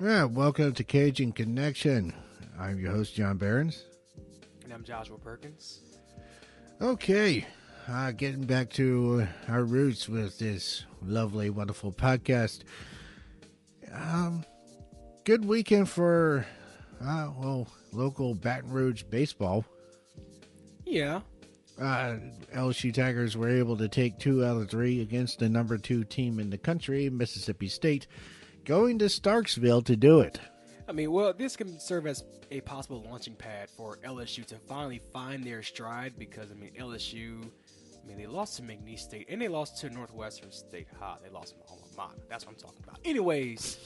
Yeah, welcome to Cajun Connection. I'm your host, John Behrens. And I'm Joshua Perkins. Okay, getting back to our roots with this lovely, wonderful podcast. Good weekend for, local Baton Rouge baseball. Yeah. LSU Tigers were able to take 2 out of 3 against the number 2 team in the country, Mississippi State, going to Starksville to do it. I mean, well, this can serve as a possible launching pad for LSU to finally find their stride because, LSU, they lost to McNeese State and they lost to Northwestern State. They lost to my alma mater. That's what I'm talking about. Anyways.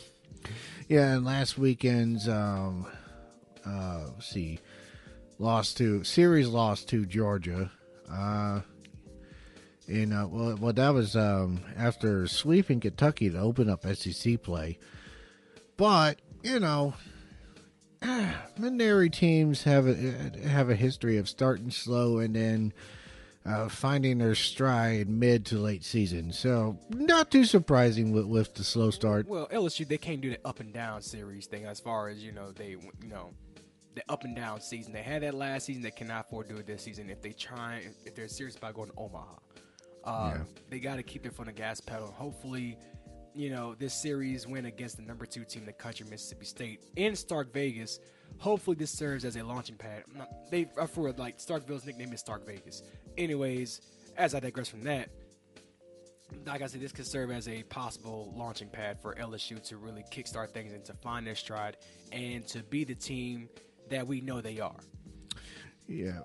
Yeah, and last weekend's, lost to Georgia. That was after sweeping Kentucky to open up SEC play. But, Mid-Area teams have a history of starting slow and then finding their stride mid to late season. So, not too surprising with the slow start. Well, LSU, they can't do the up and down series thing as far as, the up and down season. They had that last season. They cannot afford to do it this season if they're serious about going to Omaha. They got to keep their foot on the gas pedal. Hopefully, this series win against the number 2 team in the country, Mississippi State, in Stark Vegas. Hopefully, this serves as a launching pad. Starkville's nickname is Stark Vegas. Anyways, as I digress from that, like I said, this could serve as a possible launching pad for LSU to really kickstart things and to find their stride and to be the team that we know they are. Yeah.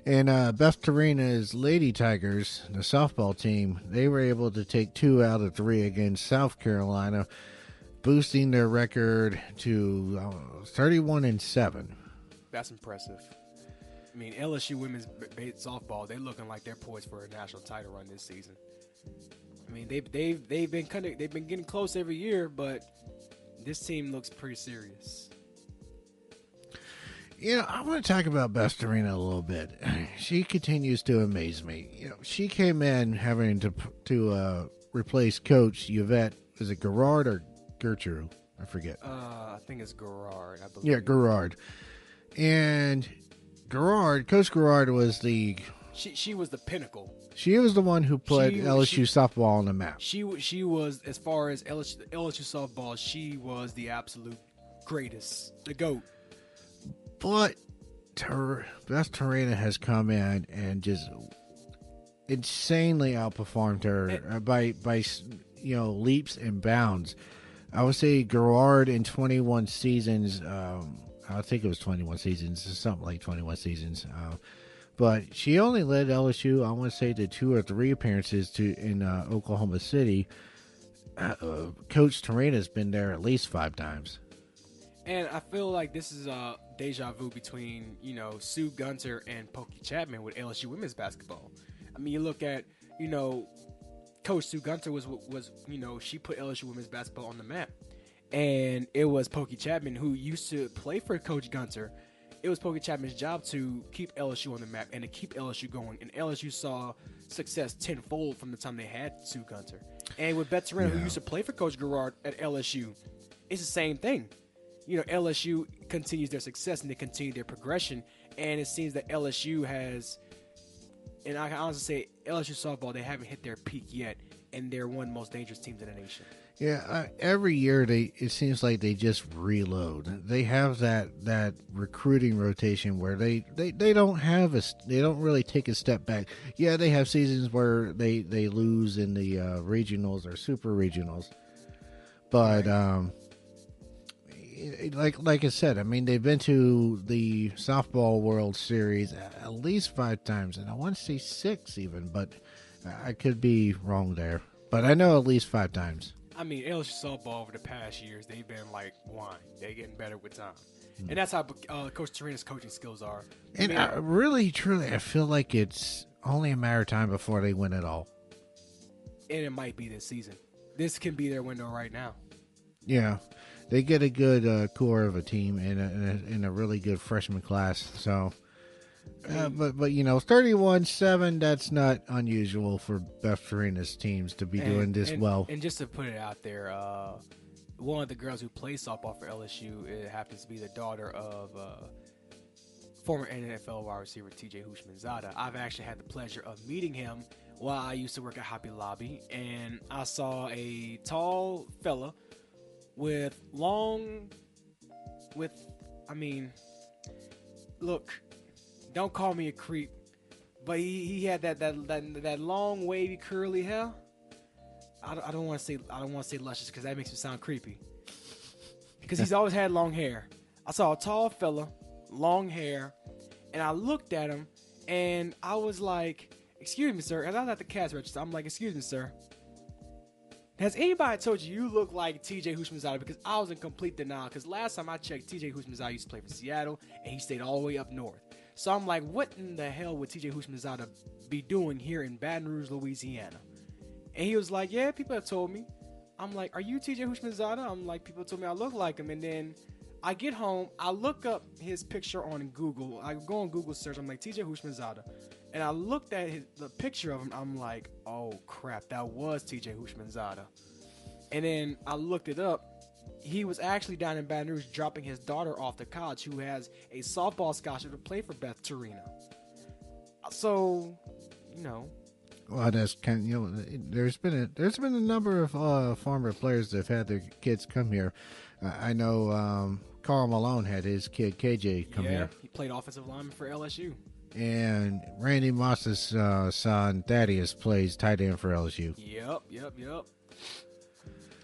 And Beth Tarena's Lady Tigers, the softball team, they were able to take 2 out of 3 against South Carolina, boosting their record to 31-7. That's impressive. LSU women's softball, they're looking like they're poised for a national title run this season. They've been getting close every year, but this team looks pretty serious. I want to talk about Beth Tarena a little bit. She continues to amaze me. She came in having to replace Coach Yvette. Is it Gerard or Gertrude? I forget. I think it's Gerard, I believe. Yeah, Gerard. And Coach Gerard was She was the pinnacle. She was the one who put LSU softball on the map. She was, as far as LSU softball, she was the absolute greatest, the GOAT. But Beth Tarena has come in and just insanely outperformed her by leaps and bounds. I would say Gerard in 21 seasons. I think it was 21 seasons, something like 21 seasons. But she only led LSU, I want to say, to 2 or 3 appearances in Oklahoma City. Coach Tarena's been there at least 5 times. And I feel like this is a deja vu between, Sue Gunter and Pokey Chapman with LSU women's basketball. You look at, Coach Sue Gunter was she put LSU women's basketball on the map. And it was Pokey Chapman who used to play for Coach Gunter. It was Pokey Chapman's job to keep LSU on the map and to keep LSU going. And LSU saw success tenfold from the time they had Sue Gunter. And with Beth Tarena, who used to play for Coach Gerard at LSU, it's the same thing. LSU continues their success and they continue their progression. And it seems that LSU has, and I can honestly say LSU softball, they haven't hit their peak yet. And they're one of the most dangerous teams in the nation. Yeah, every year it seems like they just reload. They have that recruiting rotation where they don't really take a step back. Yeah, they have seasons where they lose in the regionals or super regionals, but like I said, they've been to the softball World Series at least 5 times, and I want to say 6 even, but I could be wrong there. But I know at least 5 times. LSU softball over the past years, they've been like wine. They're getting better with time. And that's how Coach Tarena's coaching skills are. And really, truly, I feel like it's only a matter of time before they win it all. And it might be this season. This can be their window right now. Yeah. They get a good core of a team and a really good freshman class. So But 31-7. That's not unusual for Beth Torina's teams to be doing this well. And just to put it out there, one of the girls who plays softball for LSU, it happens to be the daughter of former NFL wide receiver T.J. Hushmanzada. I've actually had the pleasure of meeting him while I used to work at Hobby Lobby, and I saw a tall fella look, don't call me a creep, but he had that long wavy curly hair. I don't want to say luscious because that makes me sound creepy. Because he's always had long hair. I saw a tall fella, long hair, and I looked at him and I was like, "Excuse me, sir." As I was at the cash register, I'm like, "Excuse me, sir. Has anybody told you look like T.J. Hushmanzada?" Because I was in complete denial. Because last time I checked, T.J. Hushmanzada used to play for Seattle, and he stayed all the way up north. So I'm like, what in the hell would T.J. Hushmanzada be doing here in Baton Rouge, Louisiana? And he was like, "Yeah, people have told me." I'm like, "Are you T.J. Hushmanzada?" I'm like, "People told me I look like him." And then I get home, I look up his picture on Google. I go on Google search. I'm like, T.J. Hushmanzada. And I looked at the picture of him. I'm like, oh, crap, that was T.J. Hushmanzada. And then I looked it up. He was actually down in Baton Rouge dropping his daughter off to college, who has a softball scholarship to play for Beth Torina. So, Well, that's kind of, there's been a number of former players that have had their kids come here. I know Carl Malone had his kid KJ come here. He played offensive lineman for LSU. And Randy Moss's son Thaddeus plays tight end for LSU. Yep.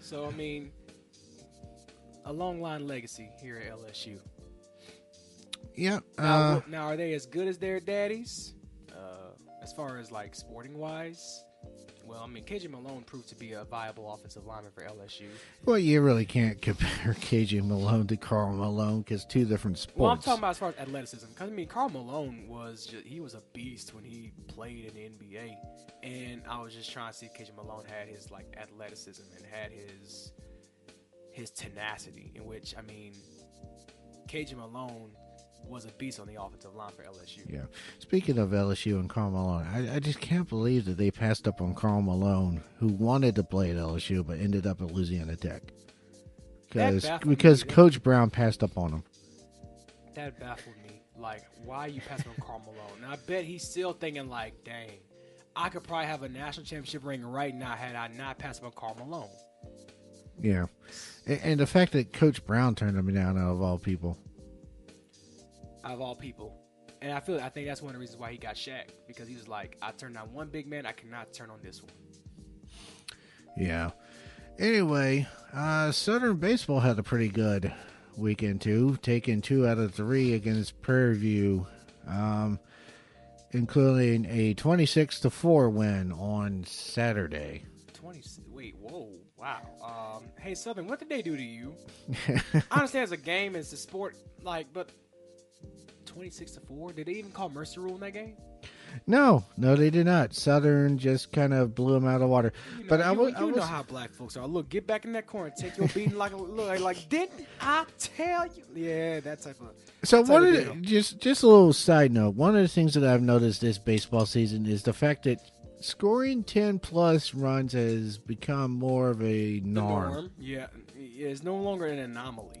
So a long line legacy here at LSU. Yep. Now, are they as good as their daddies? As far as like sporting wise, well, KJ Malone proved to be a viable offensive lineman for LSU. Well, you really can't compare KJ Malone to Carl Malone because two different sports. Well, I'm talking about as far as athleticism, because Carl Malone he was a beast when he played in the NBA, and I was just trying to see if KJ Malone had his like athleticism and had his tenacity, in which KJ Malone was a beast on the offensive line for LSU. Yeah. Speaking of LSU and Karl Malone, I just can't believe that they passed up on Karl Malone, who wanted to play at LSU but ended up at Louisiana Tech. Because Coach Brown passed up on him. That baffled me. Like, why you passing on Karl Malone? And I bet he's still thinking like, dang, I could probably have a national championship ring right now had I not passed up on Karl Malone. Yeah. And the fact that Coach Brown turned him down out of all people. Out of all people. And I think that's one of the reasons why he got Shaq, because he was like, I turned down one big man, I cannot turn on this one. Yeah. Anyway, Southern Baseball had a pretty good weekend too, taking 2 out of 3 against Prairie View, including a 26-4 win on Saturday. Wow. Hey Southern, what did they do to you? I understand it's a game, it's a sport, but 26-4. Did they even call mercy rule in that game? No, they did not. Southern just kind of blew them out of the water. You know how black folks are. Look, get back in that corner, take your beating like didn't I tell you? Yeah, that type of. So just a little side note. One of the things that I've noticed this baseball season is the fact that scoring 10+ runs has become more of a norm. Yeah, it's no longer an anomaly.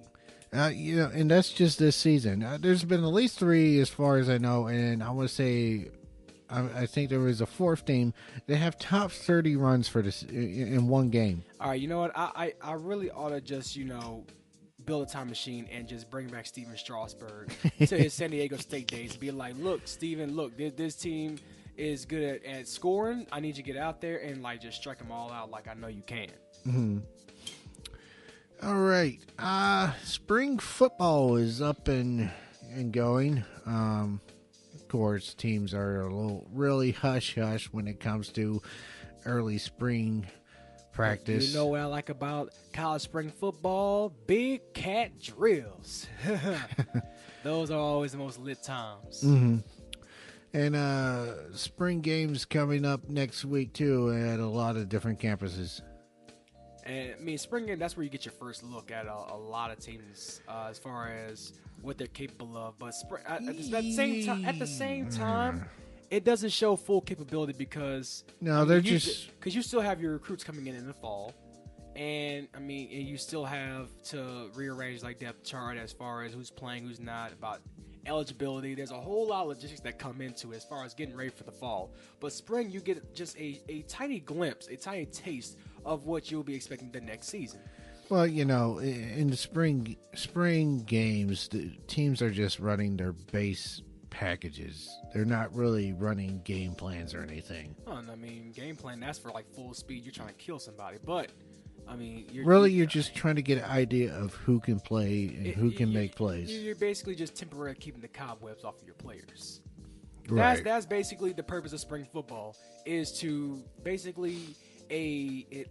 And that's just this season. There's been at least 3 as far as I know, and I want to say, I think there was a 4th team that have top 30 runs for this in one game. All right, you know what? I really ought to just, build a time machine and just bring back Steven Strasburg to his San Diego State days. Be like, look, Steven, this team is good at scoring. I need you to get out there and just strike them all out like I know you can. Mm-hmm. All right. Spring football is up and going. Of course, teams are really hush-hush when it comes to early spring practice. You know what I like about college spring football? Big cat drills. Those are always the most lit times. Mm-hmm. And spring games coming up next week, too, at a lot of different campuses. And I mean, spring game, that's where you get your first look at a lot of teams as far as what they're capable of. But at the same time, it doesn't show full capability because No, they're just because you still have your recruits coming in the fall, and I mean, and you still have to rearrange like depth chart as far as who's playing, who's not, about eligibility. There's a whole lot of logistics that come into it as far as getting ready for the fall. But spring, you get just a tiny glimpse, a tiny taste of what you'll be expecting the next season. Well, in the spring games, the teams are just running their base packages. They're not really running game plans or anything. Oh, and I mean, game plan, that's for like full speed. You're trying to kill somebody. But, I mean, you're just trying to get an idea of who can play and who can make plays. You're basically just temporarily keeping the cobwebs off of your players. Right. That's basically the purpose of spring football, is to basically a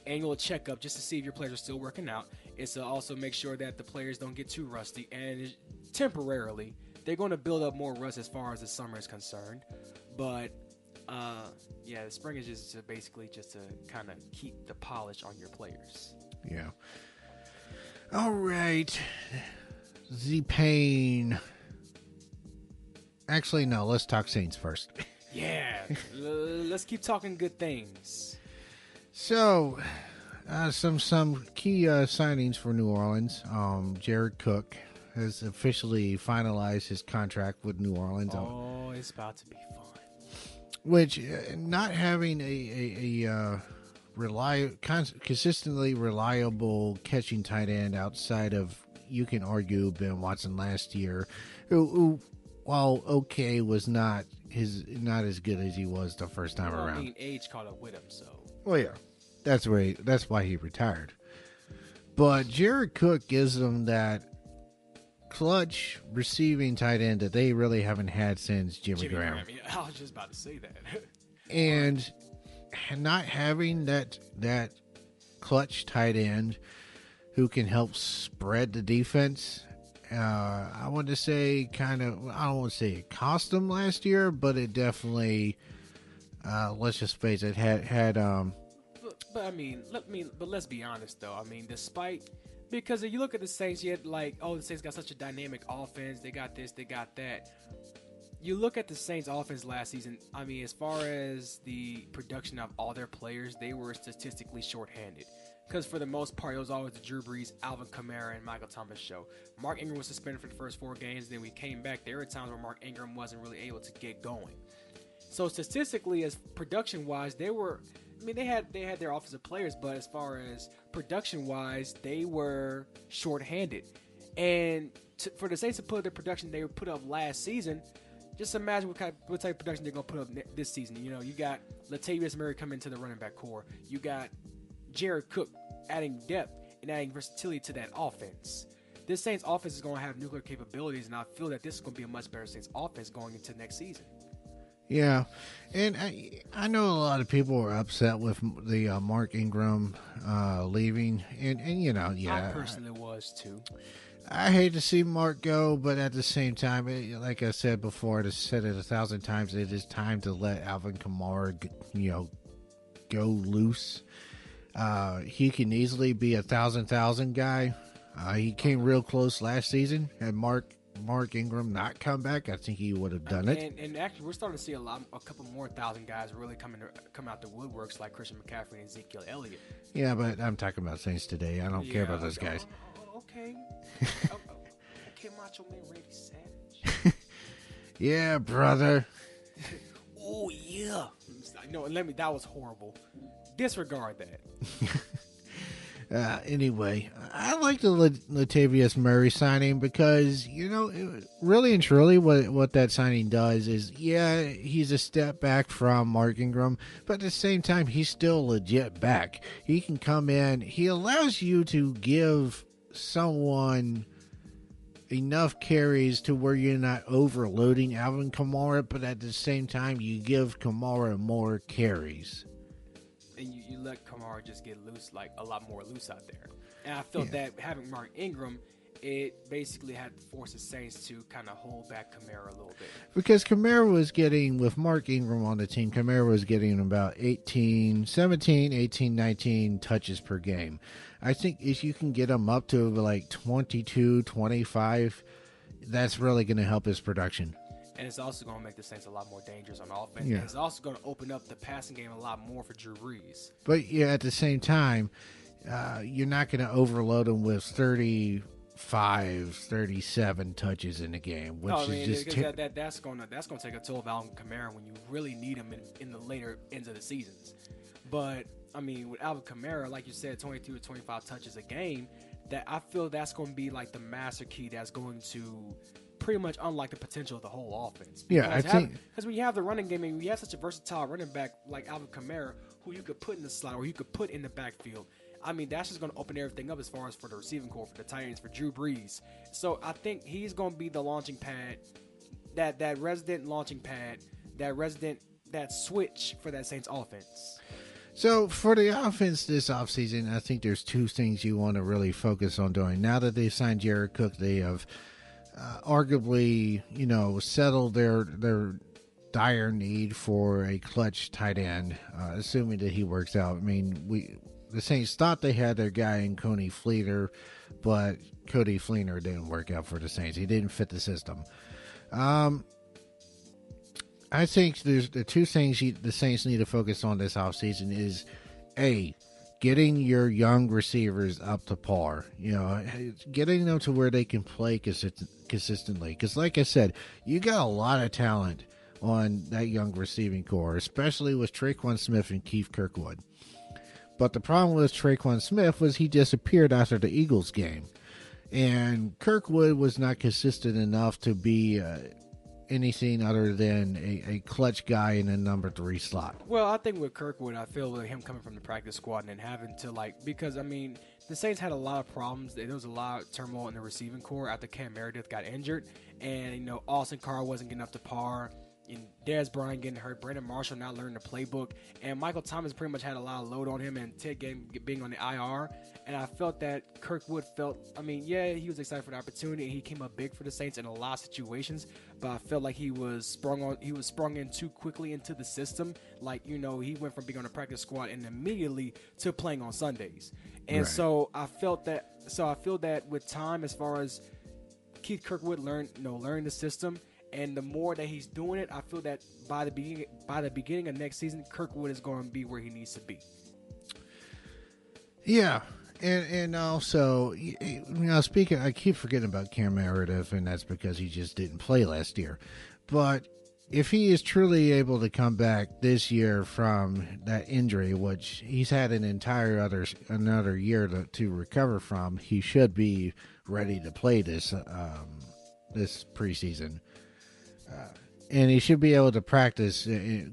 annual checkup just to see if your players are still working out. It's to also make sure that the players don't get too rusty, and temporarily they're going to build up more rust as far as the summer is concerned. But the spring is just to basically just to kind of keep the polish on your players. Yeah. All right. The pain. Actually, no. Let's talk Saints first. Yeah, let's keep talking good things. So, some key signings for New Orleans. Jared Cook has officially finalized his contract with New Orleans. Oh, it's about to be fun. Which, not having consistently reliable catching tight end outside of, you can argue, Ben Watson last year, who while okay, was not as good as he was the first time around. I mean, age caught up with him, so. Well, yeah, that's why he retired. But Jared Cook gives them that clutch receiving tight end that they really haven't had since Jimmy Graham. Yeah, I was just about to say that. And not having that clutch tight end who can help spread the defense. I want to say I don't want to say it cost them last year, but it definitely, let's just face it, had. But I mean, let's be honest though. I mean, because if you look at the Saints, you had the Saints got such a dynamic offense. They got this, they got that. You look at the Saints offense last season. I mean, as far as the production of all their players, they were statistically shorthanded. Because for the most part, it was always the Drew Brees, Alvin Kamara, and Michael Thomas show. Mark Ingram was suspended for the first 4 games. Then we came back. There were times where Mark Ingram wasn't really able to get going. So statistically, as production-wise, they had their offensive players, but as far as production-wise, they were shorthanded. And for the Saints to put up the production they put up last season, just imagine what type of production they're going to put up this season. You got Latavius Murray coming into the running back core. You got Jared Cook adding depth and adding versatility to that offense. This Saints offense is going to have nuclear capabilities, and I feel that this is going to be a much better Saints offense going into next season. Yeah, and I know a lot of people are upset with the Mark Ingram leaving, and I personally was too. I hate to see Mark go, but at the same time, like I said before, I said it 1,000 times, it is time to let Alvin Kamara, go loose. He can easily be a 1,000 guy. He came real close last season. Had Mark Ingram not come back, I think he would have done it. And actually, we're starting to see a couple more 1,000 guys really come out the woodworks, like Christian McCaffrey and Ezekiel Elliott. Yeah, but I'm talking about Saints today. I don't care about those guys. Okay. Okay, Macho Man Randy Savage. Yeah, brother. Oh yeah. No, that was horrible. Disregard that. Anyway, I like the Latavius Murray signing because, really and truly what that signing does is, he's a step back from Mark Ingram, but at the same time, he's still legit back. He can come in. He allows you to give someone enough carries to where you're not overloading Alvin Kamara, but at the same time, you give Kamara more carries. And you let Kamara just get loose, like a lot more loose out there. And I felt that having Mark Ingram it basically had forced the Saints to kind of hold back Kamara a little bit. Because Kamara was getting, with Mark Ingram on the team, Kamara was getting about 17, 18, 19 touches per game. I think if you can get him up to like 22, 25, that's really going to help his production. And it's also going to make the Saints a lot more dangerous on offense. Yeah. And it's also going to open up the passing game a lot more for Drew Brees. But yeah, at the same time, you're not going to overload him with 35, 37 touches in the game, which is just that's going to take a toll of Alvin Kamara when you really need him in the later ends of the seasons. But I mean, with Alvin Kamara, like you said, 22 to 25 touches a game, that I feel that's going to be like the master key that's going to pretty much unlock the potential of the whole offense. Because when you have the running game and you have such a versatile running back like Alvin Kamara, who you could put in the slot or you could put in the backfield, I mean, that's just going to open everything up as far as for the receiving core, for the Titans, for Drew Brees. So I think he's going to be the launching pad, that resident launching pad, that switch for that Saints offense. So for the offense this offseason, I think there's two things you want to really focus on doing. Now that they've signed Jared Cook, they have arguably, settled their dire need for a clutch tight end, assuming that he works out. I mean, the Saints thought they had their guy in Cody Fleener, but Cody Fleener didn't work out for the Saints. He didn't fit the system. I think there's the two things the Saints need to focus on this offseason is, A, getting your young receivers up to par. Getting them to where they can play consistently. Because like I said, you got a lot of talent on that young receiving core, especially with Traquan Smith and Keith Kirkwood. But the problem with Traquan Smith was he disappeared after the Eagles game. And Kirkwood was not consistent enough to be anything other than a clutch guy in a number 3 slot. Well, I think with Kirkwood, I feel like him coming from the practice squad and then having to because I mean, the Saints had a lot of problems. There was a lot of turmoil in the receiving core after Cam Meredith got injured, and Austin Carr wasn't getting up to par. And Dez Bryant getting hurt, Brandon Marshall not learning the playbook, and Michael Thomas pretty much had a lot of load on him, and Ted being on the IR. And I felt that Kirkwood he was excited for the opportunity, and he came up big for the Saints in a lot of situations. But I felt like he was sprung in too quickly into the system. He went from being on the practice squad and immediately to playing on Sundays. And right. So I feel that with time, as far as Keith Kirkwood learned the system. And the more that he's doing it, I feel that by the beginning of next season, Kirkwood is going to be where he needs to be. Yeah, and also, speaking, I keep forgetting about Cam Meredith, and that's because he just didn't play last year. But if he is truly able to come back this year from that injury, which he's had an entire another year to recover from, he should be ready to play this preseason. And he should be able to practice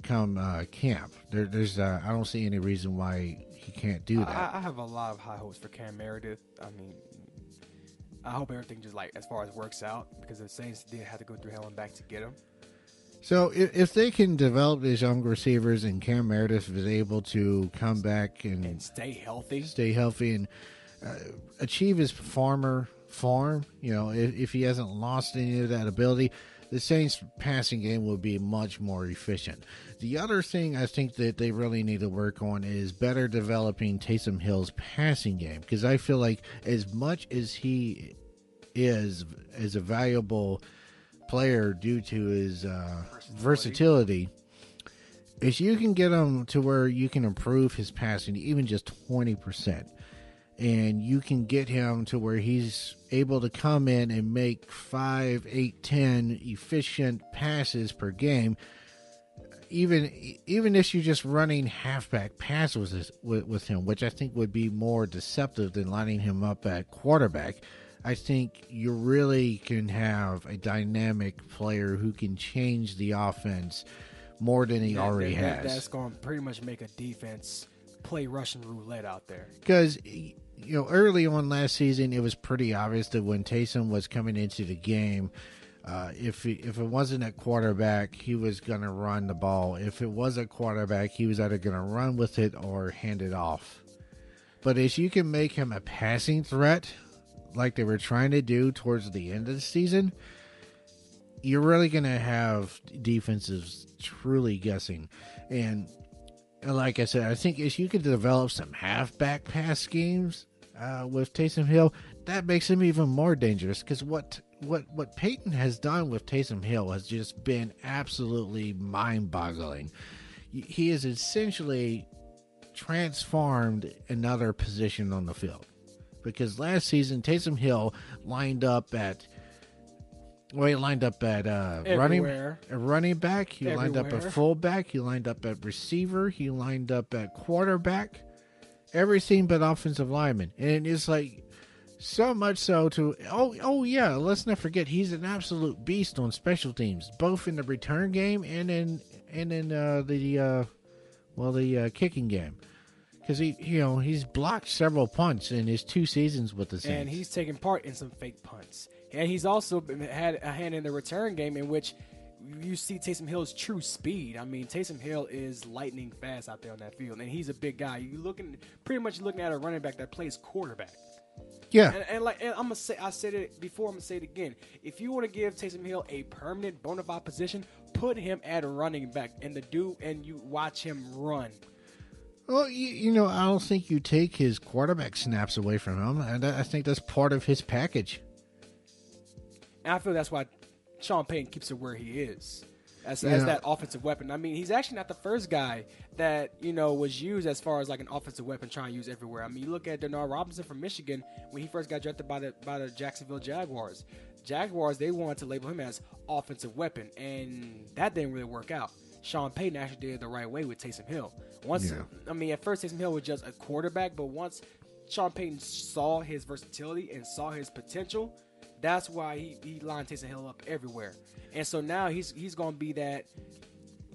come camp. I don't see any reason why he can't do that. I have a lot of high hopes for Cam Meredith. I mean, I hope everything just as far as works out, because the Saints did have to go through hell and back to get him. So if they can develop these young receivers and Cam Meredith is able to come back and stay healthy and achieve his farm, if he hasn't lost any of that ability, the Saints' passing game will be much more efficient. The other thing I think that they really need to work on is better developing Taysom Hill's passing game, because I feel like as much as he is as a valuable player due to his versatility, if you can get him to where you can improve his passing even just 20%, and you can get him to where he's able to come in and make 5, 8, 10 efficient passes per game, even if you're just running halfback passes with him, which I think would be more deceptive than lining him up at quarterback, I think you really can have a dynamic player who can change the offense more than he already has. That's going to pretty much make a defense play Russian roulette out there. Because early on last season, it was pretty obvious that when Taysom was coming into the game, if it wasn't at quarterback, he was going to run the ball. If it was a quarterback, he was either going to run with it or hand it off. But as you can make him a passing threat, like they were trying to do towards the end of the season, you're really going to have defenses truly guessing. And like I said, I think if you could develop some halfback pass schemes with Taysom Hill, that makes him even more dangerous. Because what Peyton has done with Taysom Hill has just been absolutely mind-boggling. He has essentially transformed another position on the field. Because last season, Taysom Hill lined up at running back. He lined up at fullback. He lined up at receiver. He lined up at quarterback. Everything but offensive lineman. And it's like so much so to yeah. Let's not forget he's an absolute beast on special teams, both in the return game and in the kicking game. Because he's blocked several punts in his 2 seasons with the Saints, and he's taken part in some fake punts. And he's also had a hand in the return game in which you see Taysom Hill's true speed. I mean, Taysom Hill is lightning fast out there on that field, and he's a big guy. You're pretty much looking at a running back that plays quarterback. Yeah. And I'm gonna say, I said it before, I'm gonna say it again. If you want to give Taysom Hill a permanent bona fide position, put him at a running back, and you watch him run. Well, I don't think you take his quarterback snaps away from him, and I think that's part of his package. And I feel that's why Sean Payton keeps it where he is, as that offensive weapon. I mean, he's actually not the first guy that was used as far as like an offensive weapon trying to use everywhere. I mean, you look at Denard Robinson from Michigan when he first got drafted by the Jacksonville Jaguars. They wanted to label him as offensive weapon, and that didn't really work out. Sean Payton actually did it the right way with Taysom Hill. At first Taysom Hill was just a quarterback, but once Sean Payton saw his versatility and saw his potential, that's why he lined Taysom Hill up everywhere. And so now he's going to be that.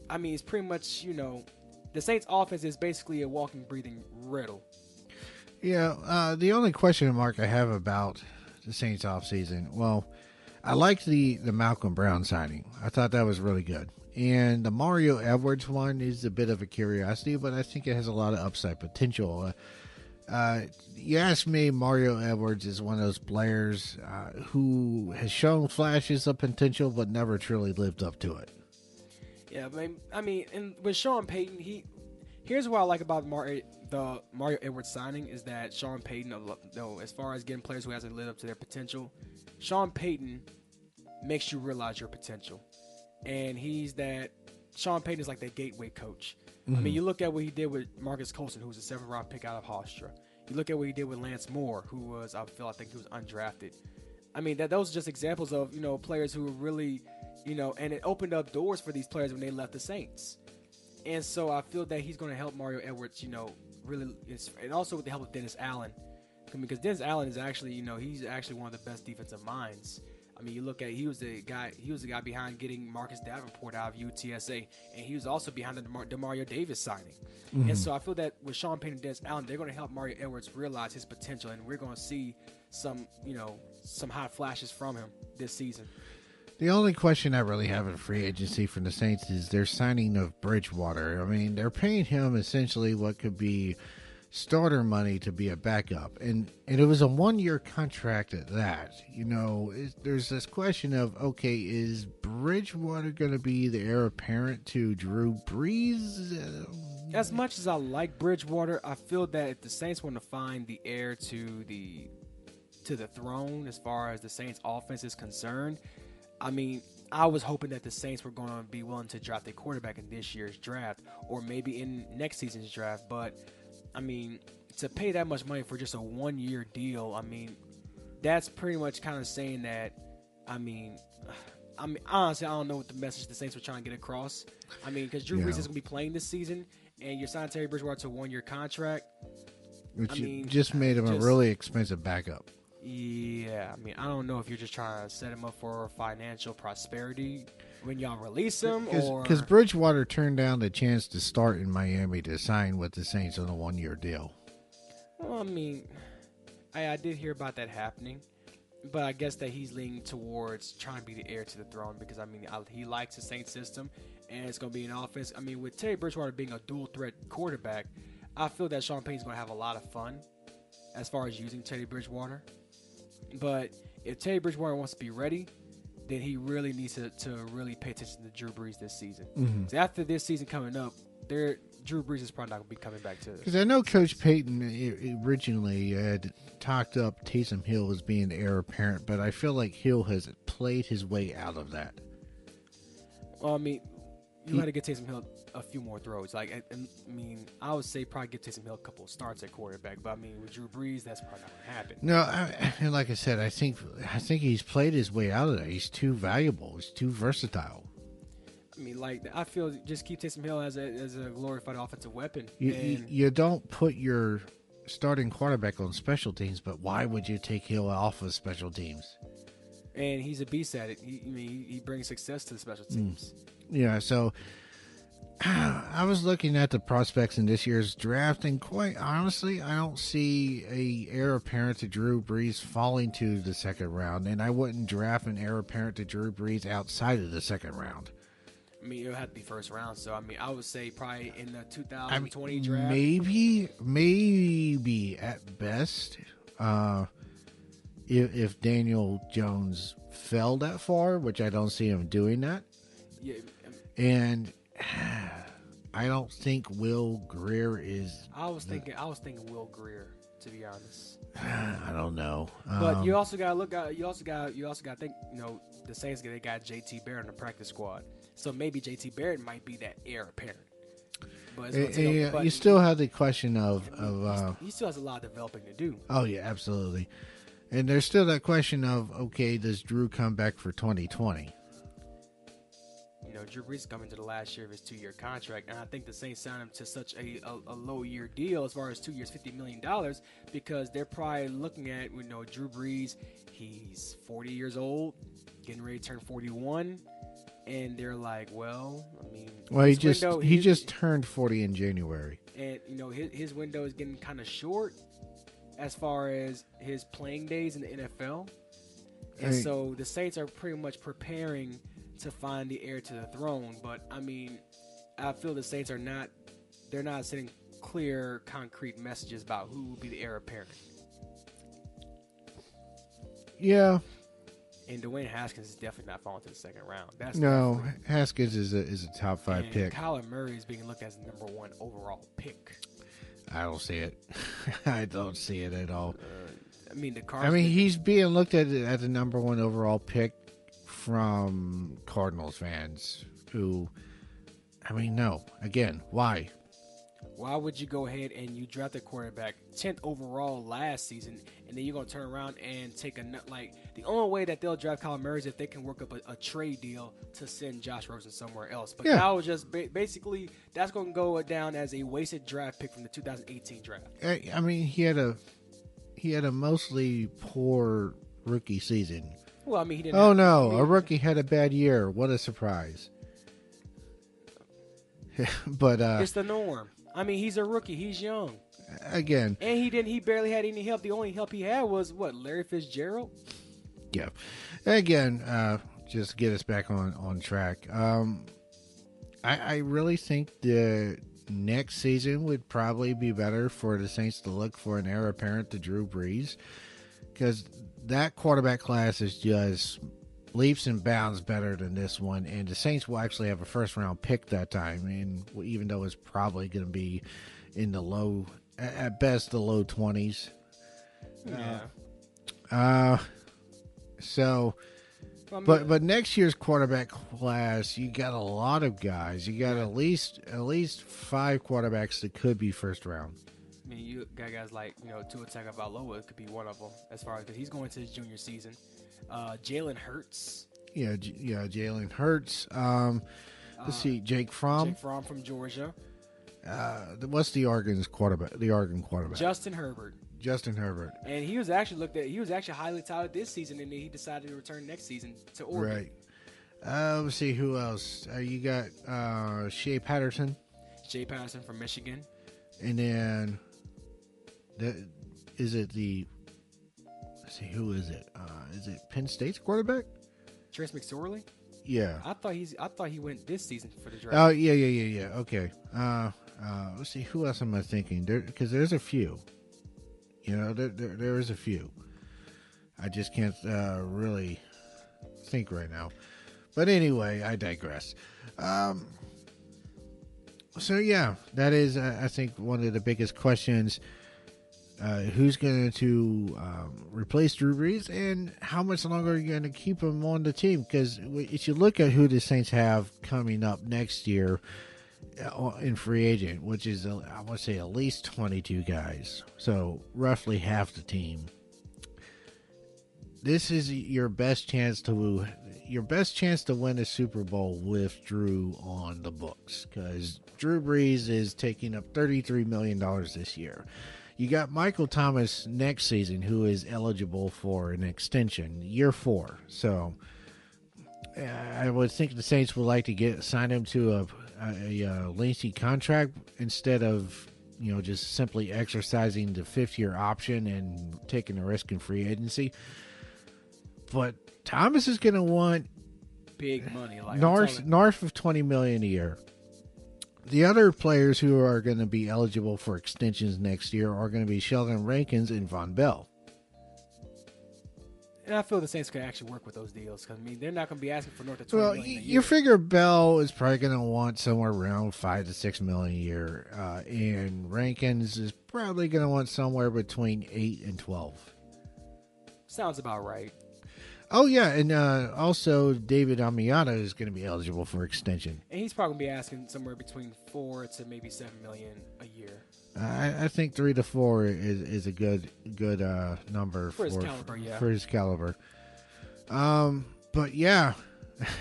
I mean, it's pretty much, the Saints offense is basically a walking, breathing riddle. Yeah, the only question mark I have about the Saints offseason, well, I liked the Malcolm Brown signing. I thought that was really good. And the Mario Edwards one is a bit of a curiosity, but I think it has a lot of upside potential. You ask me, Mario Edwards is one of those players who has shown flashes of potential, but never truly lived up to it. Yeah, I mean, and with Sean Payton, here's what I like about the Mario Edwards signing is that Sean Payton, as far as getting players who hasn't lived up to their potential, Sean Payton makes you realize your potential. And Sean Payton is like that gateway coach. Mm-hmm. I mean, you look at what he did with Marcus Colston, who was a 7th round pick out of Hofstra. You look at what he did with Lance Moore, who was, I think he was undrafted. I mean, those are just examples of, players who were really, and it opened up doors for these players when they left the Saints. And so I feel that he's going to help Mario Edwards, really, and also with the help of Dennis Allen. Because Dennis Allen is actually, he's actually one of the best defensive minds. I mean, you look at he was the guy behind getting Marcus Davenport out of UTSA, and he was also behind the DeMario Davis signing. Mm-hmm. And so I feel that with Sean Payton and Dennis Allen, they're going to help Mario Edwards realize his potential, and we're going to see some hot flashes from him this season. The only question I really have in free agency from the Saints is their signing of Bridgewater. I mean, they're paying him essentially what could be starter money to be a backup, and it was a 1-year contract at that. There's this question of, okay, is Bridgewater going to be the heir apparent to Drew Brees? As much as I like Bridgewater, I feel that if the Saints want to find the heir to the throne as far as the Saints offense is concerned, I mean, I was hoping that the Saints were going to be willing to draft a quarterback in this year's draft or maybe in next season's draft, but I mean, to pay that much money for just a 1-year deal, I mean, that's pretty much kind of saying that, I mean, honestly, I don't know what the message the Saints were trying to get across. I mean, because Drew Brees is going to be playing this season, and you're signing Teddy Bridgewater to a 1-year contract. Which just made him a really expensive backup. Yeah, I mean, I don't know if you're just trying to set him up for financial prosperity when y'all release him, or because Bridgewater turned down the chance to start in Miami to sign with the Saints on a 1-year deal. Well, I mean, I did hear about that happening, but I guess that he's leaning towards trying to be the heir to the throne because I mean he likes the Saints system, and it's going to be an offense. I mean, with Teddy Bridgewater being a dual threat quarterback, I feel that Sean Payton's going to have a lot of fun as far as using Teddy Bridgewater. But if Teddy Bridgewater wants to be ready, then he really needs to really pay attention to Drew Brees this season. Mm-hmm. So after this season coming up, Drew Brees is probably not going to be coming back to. Because I know Coach Payton originally had talked up Taysom Hill as being the heir apparent, but I feel like Hill has played his way out of that. Well, I mean, you got to get Taysom Hill a few more throws. Like, I mean, I would say probably give Taysom Hill a couple of starts at quarterback. But I mean, with Drew Brees, that's probably not going to happen. No, and like I said, I think he's played his way out of that. He's too valuable. He's too versatile. I mean, like, I feel just keep Taysom Hill as a glorified offensive weapon. You don't put your starting quarterback on special teams, but why would you take Hill off of special teams? And he's a beast at it. He brings success to the special teams. Yeah, so I was looking at the prospects in this year's draft, and quite honestly, I don't see a heir apparent to Drew Brees falling to the second round, and I wouldn't draft an heir apparent to Drew Brees outside of the second round. I mean, it'll have to be first round, so I mean, I would say probably in the 2020 draft. Maybe at best, if Daniel Jones fell that far, which I don't see him doing that. Yeah, and I don't think Will Greer is. I was thinking Will Greer, to be honest. I don't know, but you also got to look at. You also got to think. The Saints, they got J.T. Barrett on the practice squad, so maybe J.T. Barrett might be that heir apparent. But you still have the question of he still has a lot of developing to do. Oh yeah, absolutely. And there's still that question of, okay, does Drew come back for 2020? Drew Brees is coming to the last year of his 2-year contract, and I think the Saints signed him to such a low year deal as far as 2 years, $50 million, because they're probably looking at, Drew Brees, he's 40 years old, getting ready to turn 41, and they're like, he just turned 40 in January, and his window is getting kind of short as far as his playing days in the NFL, and so the Saints are pretty much preparing to find the heir to the throne. But I mean, I feel the Saints they're not sending clear, concrete messages about who will be the heir apparent. Yeah. And Dwayne Haskins is definitely not falling to the second round. Haskins is a top 5 pick. Kyler Murray is being looked at as the number 1 overall pick. I don't see it. I don't see it at all. He's being looked at as the number 1 overall pick from Cardinals fans who, no. Again, why? Why would you go ahead and you draft a quarterback 10th overall last season, and then you're going to turn around and take the only way that they'll draft Kyler Murray is if they can work up a trade deal to send Josh Rosen somewhere else. But that was just basically, that's going to go down as a wasted draft pick from the 2018 draft. He had a mostly poor rookie season. Well, he didn't. Oh no, a rookie had a bad year. What a surprise! But it's the norm. He's a rookie. He's young. Again, and he barely had any help. The only help he had was Larry Fitzgerald. Yeah. Again, just to get us back on track. I really think the next season would probably be better for the Saints to look for an heir apparent to Drew Brees, because that quarterback class is just leaps and bounds better than this one, and the Saints will actually have a first-round pick that time, and even though it's probably going to be in the low, at best, the low 20s. Yeah. But next year's quarterback class, you got a lot of guys. You got at least 5 quarterbacks that could be first round. You got guys like Tua Tagovailoa could be one of them, as far as because he's going to his junior season. Jalen Hurts. Yeah, Jalen Hurts. Let's see, Jake Fromm. Jake Fromm from Georgia. What's the Oregon quarterback? Justin Herbert. And he was actually highly touted this season, and he decided to return next season to Oregon. Right. Let's see who else. You got Shea Patterson. Shea Patterson from Michigan. And then let's see, who is it? Is it Penn State's quarterback? Trace McSorley? Yeah. I thought he went this season for the draft. Oh, yeah. Okay. Let's see, who else am I thinking? Because there's a few. There is a few. I just can't really think right now. But anyway, I digress. So yeah, that is, I think, one of the biggest questions. Who's going to replace Drew Brees, and how much longer are you going to keep him on the team? Because if you look at who the Saints have coming up next year in free agent, which is, I want to say, at least 22 guys, so roughly half the team. This is your best chance to win a Super Bowl with Drew on the books, because Drew Brees is taking up $33 million this year. You got Michael Thomas next season, who is eligible for an extension, year 4. So I would think the Saints would like to sign him to a lengthy contract instead of just simply exercising the 5th-year option and taking a risk in free agency. But Thomas is going to want big money, like north of $20 million a year. The other players who are going to be eligible for extensions next year are going to be Sheldon Rankins and Von Bell. And I feel the Saints could actually work with those deals, because they're not going to be asking for north of $20 million a year. You figure Bell is probably going to want somewhere around $5 to $6 million a year, and Rankins is probably going to want somewhere between 8 and 12. Sounds about right. Oh, yeah, and also David Amiata is going to be eligible for extension. And he's probably going to be asking somewhere between $4 to maybe $7 million a year. I think 3 to 4 is a good number for his caliber. Yeah. For his caliber. But yeah,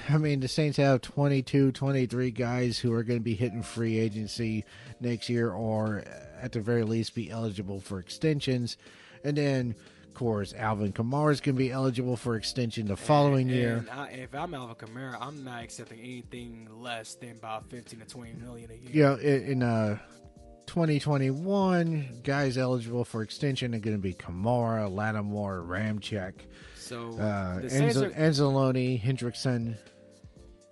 I mean, the Saints have 22, 23 guys who are going to be hitting free agency next year, or at the very least be eligible for extensions, and then, of course, Alvin Kamara is going to be eligible for extension the following year. If I'm Alvin Kamara, I'm not accepting anything less than about $15 to $20 million a year. Yeah, in 2021, guys eligible for extension are going to be Kamara, Lattimore, Ramczyk, so Anzalone, Hendrickson.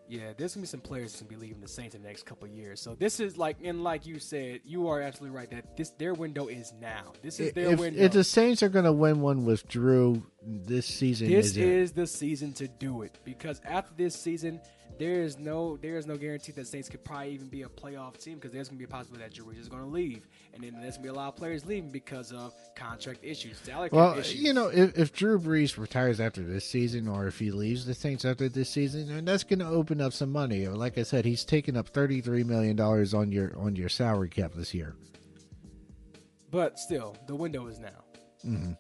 Yeah, there's going to be some players that's going to be leaving the Saints in the next couple of years. So this is like you said, you are absolutely right that their window is now. This is their window. If the Saints are going to win one with Drew this season, this is the season to do it, because after this season, there is no guarantee that Saints could probably even be a playoff team, because there's going to be a possibility that Drew Brees is going to leave, and then there's going to be a lot of players leaving because of contract issues, salary cap issues. If Drew Brees retires after this season, or if he leaves the Saints after this season, and that's going to open up some money. Like I said, he's taken up $33 million on your salary cap this year. But still, the window is now. Mm-hmm.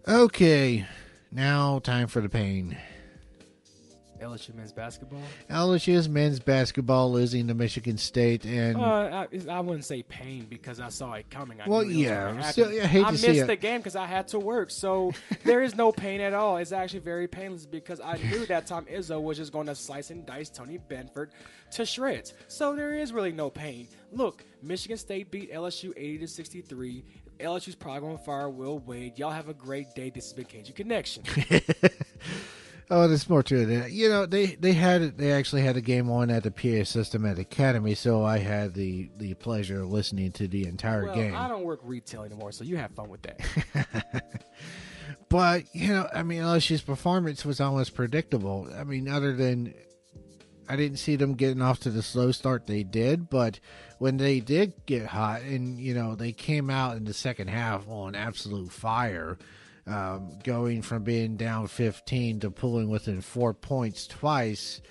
Okay, now time for the pain. LSU men's basketball. LSU's men's basketball losing to Michigan State, and I wouldn't say pain, because I saw it coming. I missed the game because I had to work, so there is no pain at all. It's actually very painless, because I knew that Tom Izzo was just going to slice and dice Tony Benford to shreds. So there is really no pain. Look, Michigan State beat LSU 80-63. LSU's probably going to fire Will Wade. Y'all have a great day. This has been Cajun Connection. Oh, there's more to it. They actually had a game on at the PA system at Academy, so I had the pleasure of listening to the entire game. I don't work retail anymore, so you have fun with that. But, LSU's performance was almost predictable. I mean, other than I didn't see them getting off to the slow start they did, but when they did get hot and, they came out in the second half on absolute fire, going from being down 15 to pulling within 4 points twice,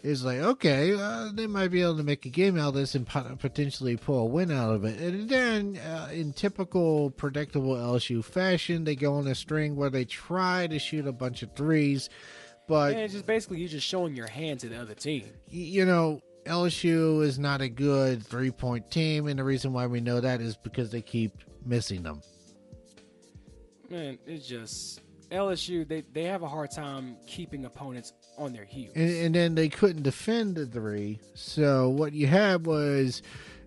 is like, okay, they might be able to make a game out of this and potentially pull a win out of it. And then, in typical predictable LSU fashion, they go on a string where they try to shoot a bunch of threes, but it's just basically you're just showing your hand to the other team. LSU is not a good 3-point team, and the reason why we know that is because they keep missing them. Man, it's just LSU. They have a hard time keeping opponents on their heels, and then they couldn't defend the three. So what you had was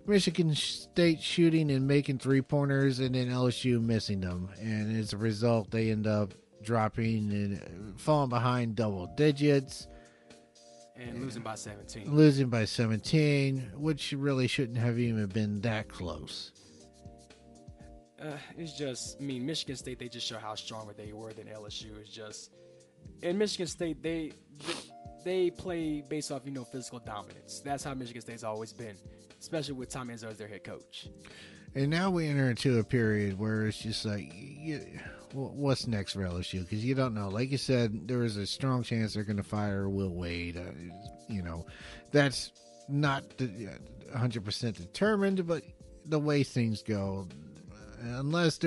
Michigan State shooting and making 3-pointers, and then LSU missing them. And as a result, they end up dropping and falling behind double digits and losing by 17. Losing by 17, which really shouldn't have even been that close. it's just. I mean, Michigan State, they just show how stronger they were than LSU. It's just in Michigan State, they play based off physical dominance. That's how Michigan State's always been, especially with Tom Izzo as their head coach. And now we enter into a period where it's just like, what's next for LSU? Because you don't know. Like you said, there is a strong chance they're going to fire Will Wade. That's not 100% determined, but the way things go, unless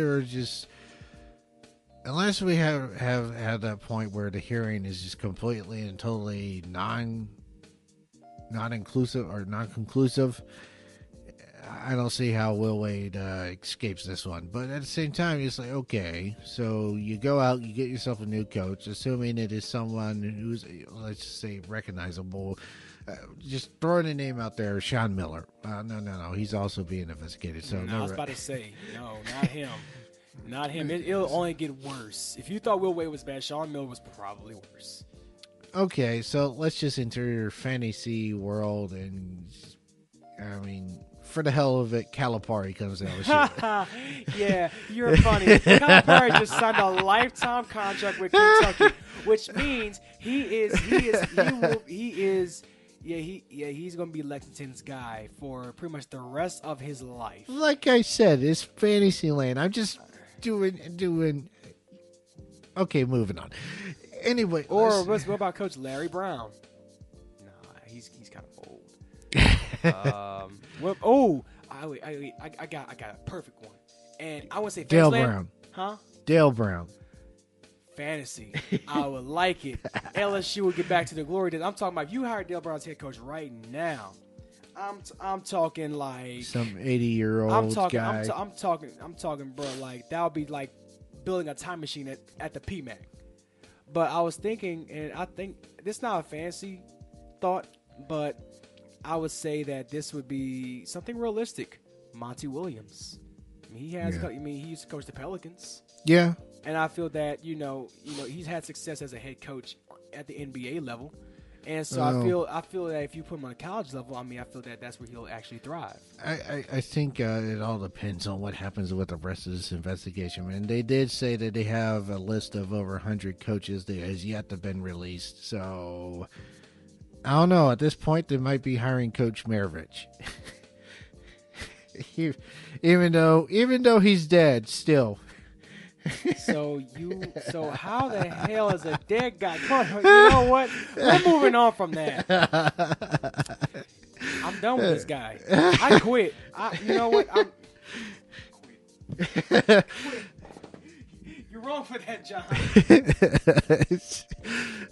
we have had that point where the hearing is just completely and totally non-inclusive or non-conclusive, I don't see how Will Wade escapes this one. But at the same time, it's like, okay, so you go out, you get yourself a new coach, assuming it is someone who's, let's just say, recognizable. Just throwing a name out there, Sean Miller. No, he's also being investigated. So I was about to say, no, not him. Not him. It'll only get worse. If you thought Will Wade was bad, Sean Miller was probably worse. Okay, so let's just enter your fantasy world, and I mean, for the hell of it, Calipari comes to LSU. Yeah, you're funny. Calipari just signed a lifetime contract with Kentucky, which means he's going to be Lexington's guy for pretty much the rest of his life. Like I said, it's fantasy land. I'm just doing. Okay, moving on. Anyway, or what about Coach Larry Brown? Nah, he's kind of old. I got a perfect one, and I want to say Dale Brown. Huh? Dale Brown. Fantasy. I would like it. LSU will get back to the glory days. I'm talking about if you hired Dale Brown's head coach right now. I'm talking like some 80-year-old guy. I'm talking, bro. Like that would be like building a time machine at the PMAC. But I was thinking, and I think this is not a fancy thought, but I would say that this would be something realistic. Monty Williams. I mean, he used to coach the Pelicans. Yeah. And I feel that he's had success as a head coach at the NBA level, and so I feel that if you put him on a college level, I mean, I feel that that's where he'll actually thrive. I think it all depends on what happens with the rest of this investigation. And they did say that they have a list of over 100 coaches that has yet to been released. So I don't know. At this point, they might be hiring Coach Maravich. even though he's dead, still. So how the hell is a dead guy? You know what? We're moving on from that. I'm done with this guy. I quit. You know what? Quit. You're wrong for that, John.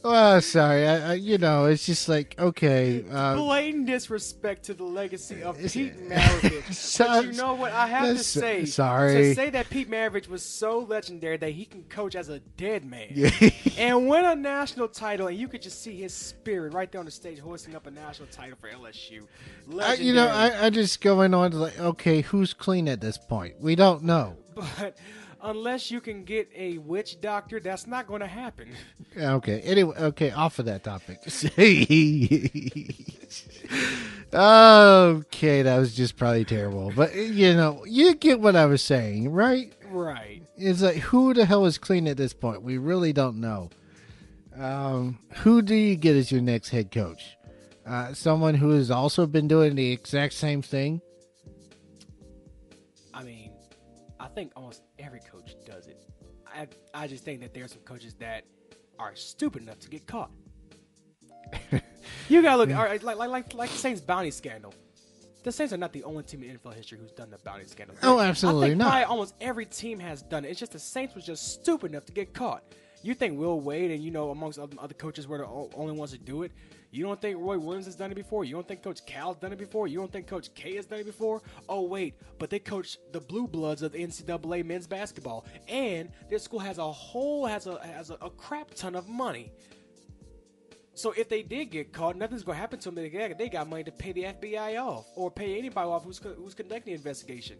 Well, sorry. It's just like, okay. Blatant disrespect to the legacy of Pete Maravich. But you know what? I have to say. Sorry. To say that Pete Maravich was so legendary that he can coach as a dead man and win a national title, and you could just see his spirit right there on the stage hoisting up a national title for LSU. Legendary. I just going on to like, okay, who's clean at this point? We don't know. But unless you can get a witch doctor, that's not going to happen. Okay. Anyway, off of that topic. Okay, that was just probably terrible. But, you get what I was saying, right? Right. It's like, who the hell is clean at this point? We really don't know. Who do you get as your next head coach? Someone who has also been doing the exact same thing? I mean, I think almost every coach does it. I just think that there are some coaches that are stupid enough to get caught. You gotta look, all right, like the Saints bounty scandal. The Saints are not the only team in NFL history who's done the bounty scandal. Oh, absolutely I think not. probably almost every team has done it. It's just the Saints was just stupid enough to get caught. You think Will Wade and amongst other coaches were the only ones to do it? You don't think Roy Williams has done it before? You don't think Coach Cal's done it before? You don't think Coach K has done it before? Oh wait, but they coach the Blue Bloods of the NCAA men's basketball, and their school has a crap ton of money. So if they did get caught, nothing's gonna happen to them. They got money to pay the FBI off or pay anybody off who's conducting the investigation.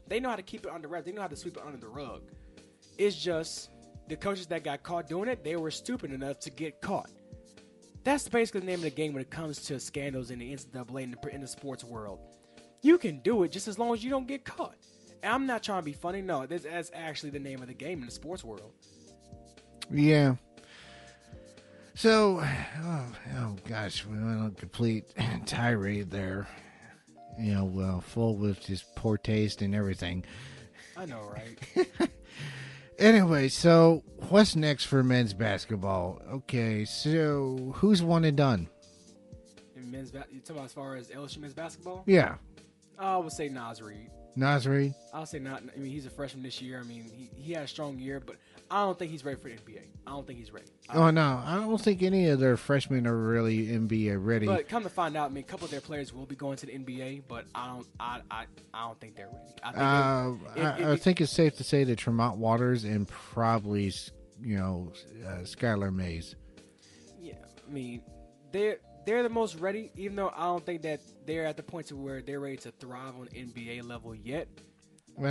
They know how to keep it under wraps. They know how to sweep it under the rug. It's just the coaches that got caught doing it, they were stupid enough to get caught. That's basically the name of the game when it comes to scandals in the NCAA in the sports world. You can do it just as long as you don't get caught. And I'm not trying to be funny. No, that's actually the name of the game in the sports world. Yeah. So, oh gosh, we went on a complete tirade there. Full with just poor taste and everything. I know, right? Anyway, so what's next for men's basketball? Okay, so who's one and done? In you talking about as far as LSU men's basketball? Yeah. I would say Nas Reed. Nas Reed? I'll say not. I mean, he's a freshman this year. I mean, he had a strong year, but I don't think he's ready for the NBA. I don't think he's ready. No, I don't think any of their freshmen are really NBA ready. But come to find out, I mean, a couple of their players will be going to the NBA, but I don't think they're ready. I think it's safe to say that Tremont Waters and probably Skylar Mays. Yeah, I mean, they're the most ready, even though I don't think that they're at the point to where they're ready to thrive on NBA level yet. Well,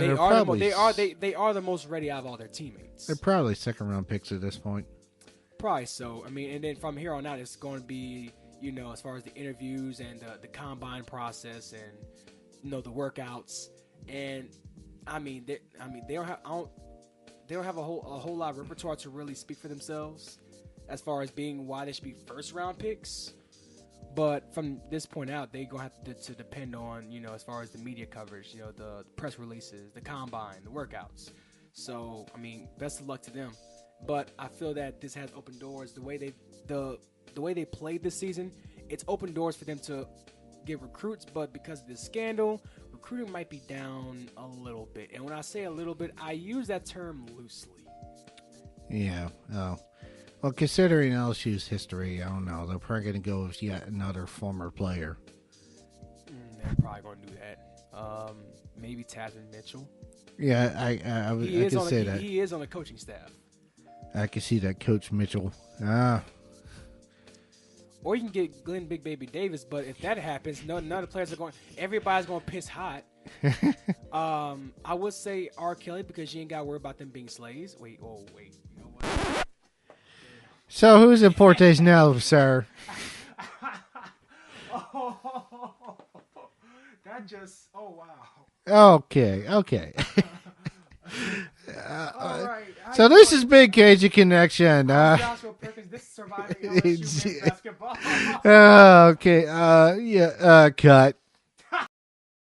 They are the most ready out of all their teammates. They're probably second round picks at this point. Probably so. I mean, and then from here on out, it's going to be, as far as the interviews and the combine process and the workouts. And I mean, they don't have a whole lot of repertoire to really speak for themselves as far as being why they should be first round picks. But from this point out, they're going to have to depend on, as far as the media coverage, the press releases, the combine, the workouts. So, I mean, best of luck to them. But I feel that this has opened doors. The way they played this season, it's opened doors for them to get recruits. But because of this scandal, recruiting might be down a little bit. And when I say a little bit, I use that term loosely. Yeah. Oh. Well, considering LSU's history, I don't know. They're probably going to go with yet another former player. They're probably going to do that. Maybe Tasman Mitchell. Yeah, I can say that. He is on the coaching staff. I can see that, Coach Mitchell. Or you can get Glenn Big Baby Davis, but if that happens, none of the players are going. Everybody's going to piss hot. I would say R. Kelly because you ain't got to worry about them being slaves. Wait. You know what? So who's in Portage now, sir? That just. Oh wow. Okay. All right. So this is Big Cajun Connection. Joshua Perkins, this is surviving LSU men's basketball. Okay. Cut.